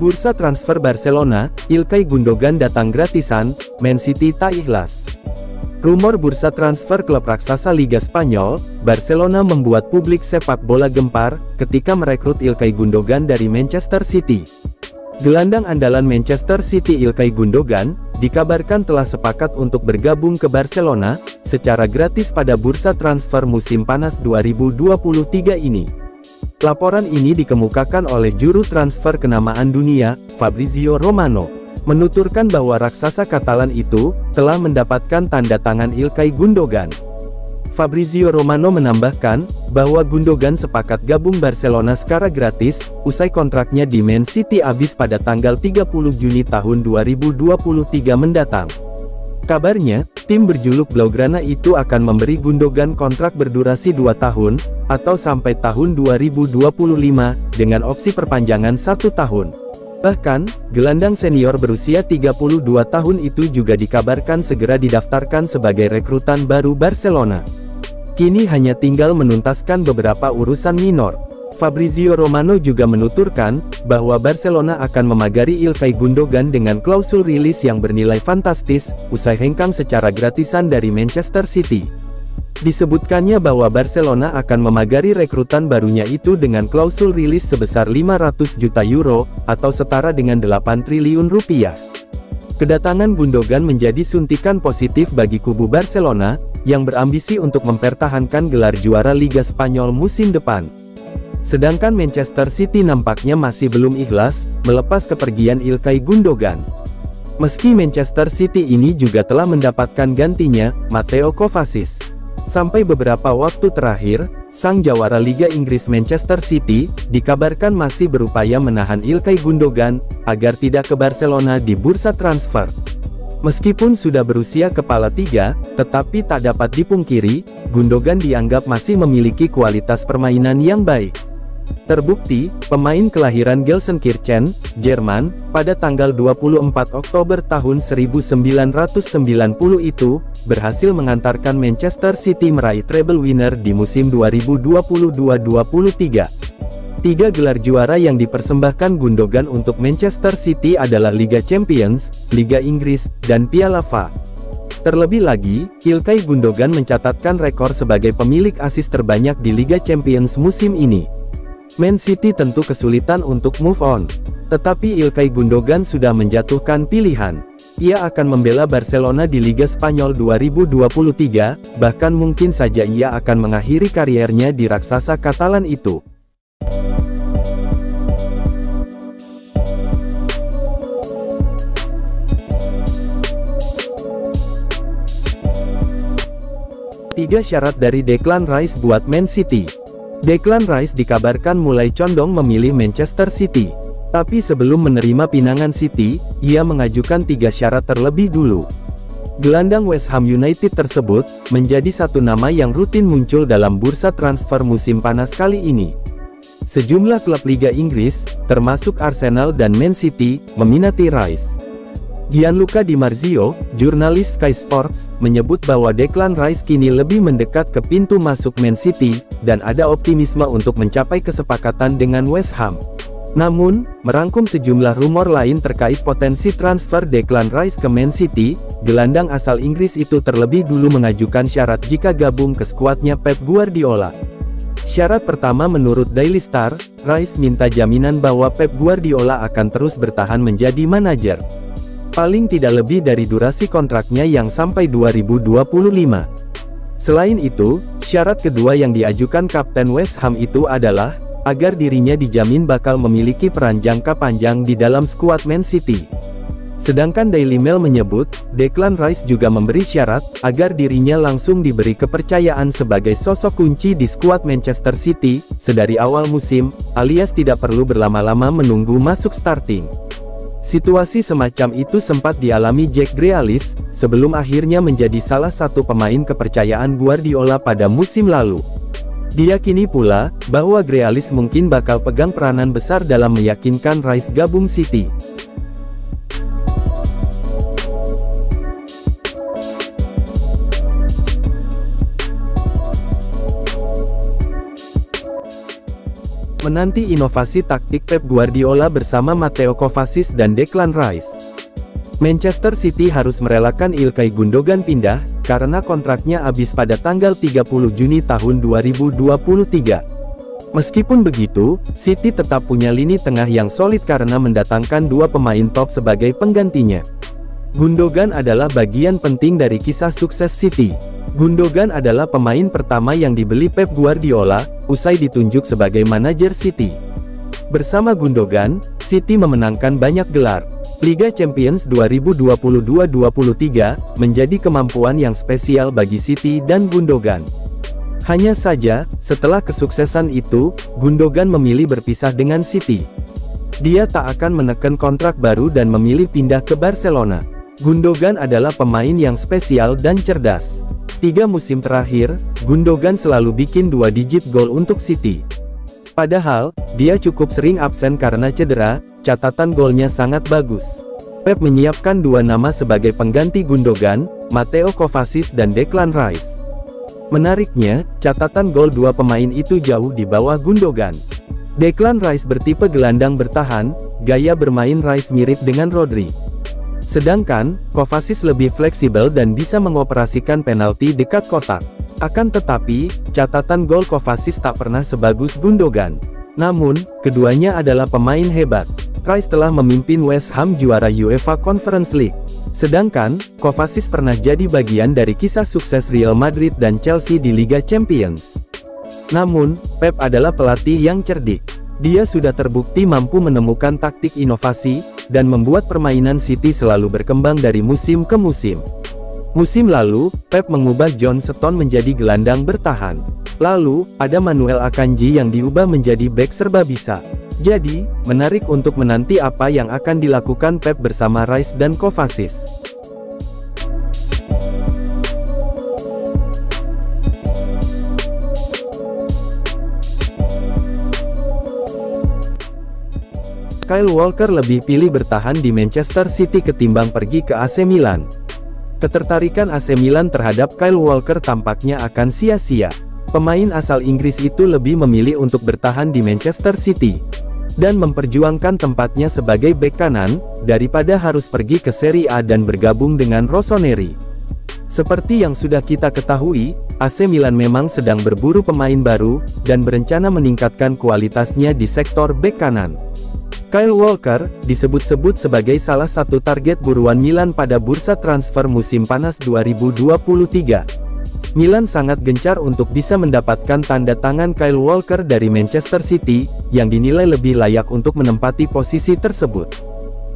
Bursa transfer Barcelona, Ilkay Gundogan datang gratisan, Man City tak ikhlas. Rumor bursa transfer klub raksasa Liga Spanyol, Barcelona membuat publik sepak bola gempar, ketika merekrut Ilkay Gundogan dari Manchester City. Gelandang andalan Manchester City Ilkay Gundogan, dikabarkan telah sepakat untuk bergabung ke Barcelona, secara gratis pada bursa transfer musim panas 2023 ini. Laporan ini dikemukakan oleh juru transfer kenamaan dunia, Fabrizio Romano, menuturkan bahwa raksasa Katalan itu, telah mendapatkan tanda tangan Ilkay Gundogan. Fabrizio Romano menambahkan, bahwa Gundogan sepakat gabung Barcelona secara gratis, usai kontraknya di Man City habis pada tanggal 30 Juni tahun 2023 mendatang. Kabarnya, tim berjuluk Blaugrana itu akan memberi Gundogan kontrak berdurasi 2 tahun, atau sampai tahun 2025, dengan opsi perpanjangan 1 tahun. Bahkan, gelandang senior berusia 32 tahun itu juga dikabarkan segera didaftarkan sebagai rekrutan baru Barcelona. Kini hanya tinggal menuntaskan beberapa urusan minor. Fabrizio Romano juga menuturkan, bahwa Barcelona akan memagari Ilkay Gundogan dengan klausul rilis yang bernilai fantastis, usai hengkang secara gratisan dari Manchester City. Disebutkannya bahwa Barcelona akan memagari rekrutan barunya itu dengan klausul rilis sebesar 500 juta euro, atau setara dengan 8 triliun rupiah. Kedatangan Gundogan menjadi suntikan positif bagi kubu Barcelona, yang berambisi untuk mempertahankan gelar juara Liga Spanyol musim depan. Sedangkan Manchester City nampaknya masih belum ikhlas melepas kepergian Ilkay Gundogan. Meski Manchester City ini juga telah mendapatkan gantinya, Mateo Kovacic. Sampai beberapa waktu terakhir, sang jawara Liga Inggris Manchester City, dikabarkan masih berupaya menahan Ilkay Gundogan, agar tidak ke Barcelona di bursa transfer. Meskipun sudah berusia kepala 3, tetapi tak dapat dipungkiri, Gundogan dianggap masih memiliki kualitas permainan yang baik. Terbukti, pemain kelahiran Gelsenkirchen, Jerman, pada tanggal 24 Oktober tahun 1990 itu, berhasil mengantarkan Manchester City meraih treble winner di musim 2022-23. 3 gelar juara yang dipersembahkan Gundogan untuk Manchester City adalah Liga Champions, Liga Inggris, dan Piala FA. Terlebih lagi, Ilkay Gundogan mencatatkan rekor sebagai pemilik assist terbanyak di Liga Champions musim ini. Man City tentu kesulitan untuk move on. Tetapi Ilkay Gundogan sudah menjatuhkan pilihan. Ia akan membela Barcelona di Liga Spanyol 2023, bahkan mungkin saja ia akan mengakhiri kariernya di raksasa Katalan itu. Tiga syarat dari Declan Rice buat Man City. Declan Rice dikabarkan mulai condong memilih Manchester City. Tapi sebelum menerima pinangan City, ia mengajukan 3 syarat terlebih dulu. Gelandang West Ham United tersebut, menjadi satu nama yang rutin muncul dalam bursa transfer musim panas kali ini. Sejumlah klub Liga Inggris, termasuk Arsenal dan Man City, meminati Rice. Gianluca Di Marzio, jurnalis Sky Sports, menyebut bahwa Declan Rice kini lebih mendekat ke pintu masuk Man City, dan ada optimisme untuk mencapai kesepakatan dengan West Ham. Namun, merangkum sejumlah rumor lain terkait potensi transfer Declan Rice ke Man City, gelandang asal Inggris itu terlebih dulu mengajukan syarat jika gabung ke skuadnya Pep Guardiola. Syarat pertama menurut Daily Star, Rice minta jaminan bahwa Pep Guardiola akan terus bertahan menjadi manajer. Paling tidak lebih dari durasi kontraknya yang sampai 2025. Selain itu, syarat kedua yang diajukan Kapten West Ham itu adalah, agar dirinya dijamin bakal memiliki peran jangka panjang di dalam skuad Man City. Sedangkan Daily Mail menyebut, Declan Rice juga memberi syarat, agar dirinya langsung diberi kepercayaan sebagai sosok kunci di skuad Manchester City, sedari awal musim, alias tidak perlu berlama-lama menunggu masuk starting. Situasi semacam itu sempat dialami Jack Grealish, sebelum akhirnya menjadi salah satu pemain kepercayaan Guardiola pada musim lalu. Diyakini pula, bahwa Grealish mungkin bakal pegang peranan besar dalam meyakinkan Rice gabung City. Menanti inovasi taktik Pep Guardiola bersama Matteo Kovacic dan Declan Rice. Manchester City harus merelakan Ilkay Gundogan pindah, karena kontraknya habis pada tanggal 30 Juni tahun 2023. Meskipun begitu, City tetap punya lini tengah yang solid karena mendatangkan dua pemain top sebagai penggantinya. Gundogan adalah bagian penting dari kisah sukses City. Gundogan adalah pemain pertama yang dibeli Pep Guardiola, usai ditunjuk sebagai manajer City. Bersama Gundogan, City memenangkan banyak gelar. Liga Champions 2022-23, menjadi kemampuan yang spesial bagi City dan Gundogan. Hanya saja, setelah kesuksesan itu, Gundogan memilih berpisah dengan City. Dia tak akan menekan kontrak baru dan memilih pindah ke Barcelona. Gundogan adalah pemain yang spesial dan cerdas. 3 musim terakhir, Gundogan selalu bikin 2 digit gol untuk City. Padahal, dia cukup sering absen karena cedera, catatan golnya sangat bagus. Pep menyiapkan 2 nama sebagai pengganti Gundogan, Matteo Kovacic dan Declan Rice. Menariknya, catatan gol 2 pemain itu jauh di bawah Gundogan. Declan Rice bertipe gelandang bertahan, gaya bermain Rice mirip dengan Rodri. Sedangkan, Kovacic lebih fleksibel dan bisa mengoperasikan penalti dekat kotak. Akan tetapi, catatan gol Kovacic tak pernah sebagus Gundogan. Namun, keduanya adalah pemain hebat. Rice telah memimpin West Ham juara UEFA Conference League. Sedangkan, Kovacic pernah jadi bagian dari kisah sukses Real Madrid dan Chelsea di Liga Champions. Namun, Pep adalah pelatih yang cerdik. Dia sudah terbukti mampu menemukan taktik inovasi, dan membuat permainan City selalu berkembang dari musim ke musim. Musim lalu, Pep mengubah John Stones menjadi gelandang bertahan. Lalu, ada Manuel Akanji yang diubah menjadi bek serba bisa. Jadi, menarik untuk menanti apa yang akan dilakukan Pep bersama Rice dan Kovacic. Kyle Walker lebih pilih bertahan di Manchester City ketimbang pergi ke AC Milan. Ketertarikan AC Milan terhadap Kyle Walker tampaknya akan sia-sia. Pemain asal Inggris itu lebih memilih untuk bertahan di Manchester City dan memperjuangkan tempatnya sebagai bek kanan, daripada harus pergi ke Serie A dan bergabung dengan Rossoneri. Seperti yang sudah kita ketahui, AC Milan memang sedang berburu pemain baru, dan berencana meningkatkan kualitasnya di sektor bek kanan. Kyle Walker disebut-sebut sebagai salah satu target buruan Milan pada bursa transfer musim panas 2023. Milan sangat gencar untuk bisa mendapatkan tanda tangan Kyle Walker dari Manchester City, yang dinilai lebih layak untuk menempati posisi tersebut.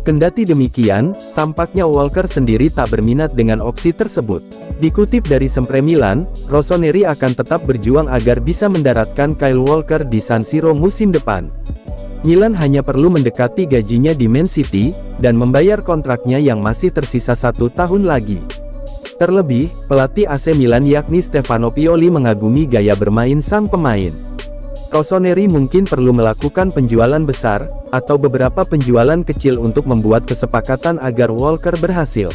Kendati demikian, tampaknya Walker sendiri tak berminat dengan opsi tersebut. Dikutip dari Sempre Milan, Rossoneri akan tetap berjuang agar bisa mendaratkan Kyle Walker di San Siro musim depan. Milan hanya perlu mendekati gajinya di Man City, dan membayar kontraknya yang masih tersisa 1 tahun lagi. Terlebih, pelatih AC Milan yakni Stefano Pioli mengagumi gaya bermain sang pemain. Rossoneri mungkin perlu melakukan penjualan besar, atau beberapa penjualan kecil untuk membuat kesepakatan agar Walker berhasil.